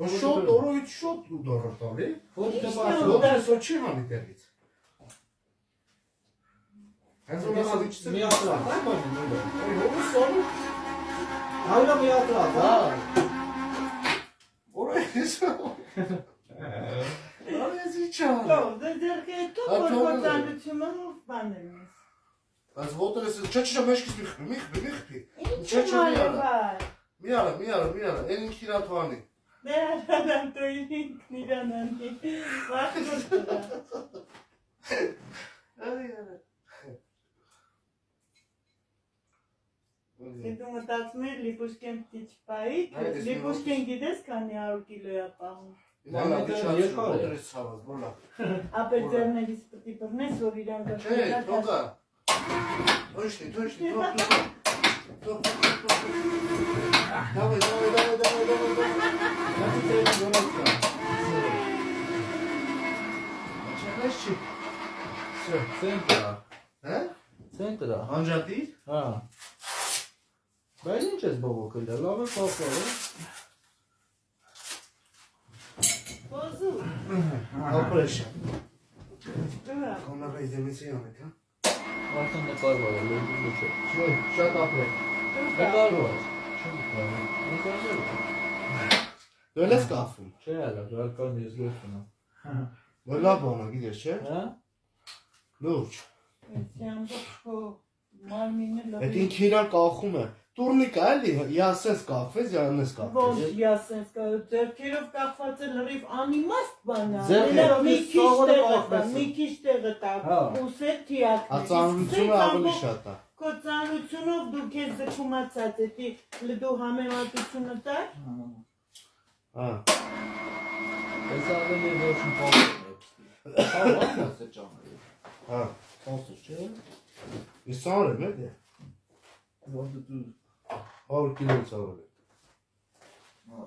Շոտ օրոյից շոտ ու դորը տալի։ Ոտեսը չի հանի տեղից։ Հենց որ ասալիչից մի ատրակ, այ բանը նույնը։ Հովը սորու։ Այլա մի ատրակ, հա։ Օրոյից։ Արես իչան։ Դեռ հետո կործանությունը բաներ ես։ Բայց ոտեսը չա մեջքից մի խփի։ Ինչ մալվա։ Մի արա, են ինչ իրաթվանի։ Դերան տոյին նիրանանի։ Վախտուրա։ Դու մտածում ես Լիպուշկեն տիչպայի, Լիպուշկեն գիտես քանի 100 կիլո է պահում։ Վալա միջացու ոտես ցավաս, բոլա։ Ապերձերներից պտի բռնես, որ իրան Չէ, գտնել։ թողա։ Թոշտի, թող։ Давай. Начинаешь? Все. Центра։ Հա? Ցենտրա։ Անջատի։ Հա։ Բայց ինչ ես բողոքել, լավ է փոխել։ Ոզու։ Ապրեշա։ Դուրա։ Կոնավեի դեմիցիոն է, հա։ Արդեն նկարվել է, լույսը չէ։ Չէ, շատ ապրեք։ Նկարվել։ Դու ես կախվում։ Չէ, հələ, դրական ես լույսն եմ։ Որ լավ բան է, գիտես, չէ։ Հա։ Լուրջ։ Սյամբոքո մարմինը լավ։ Այդ ինքը իրան կախում է։ Տուրնիկա էլի, յասես կախվես, յանես կախվես։ Ոնց յասենց կա, ձերքերով կախված է լրիվ անիմաստ բան է։ Ձեռքերով մի քիչ տեղը տա, ուսեր թիակներ։ Ածանությունը ավելի շատ է։ Քո ծանրությունով դու քեզ զգումացած էի, դու համեմատությունը տար։ Հա։ Ես ավելի ոչ փոխել եմ։ Հա, ո՞նց է ճանաչել։ Հա։ Խոսը չէ։ Ես ծանր եմ, էլի։ Ո՞նց դու 100 կիլո ծանր եմ։ Հա։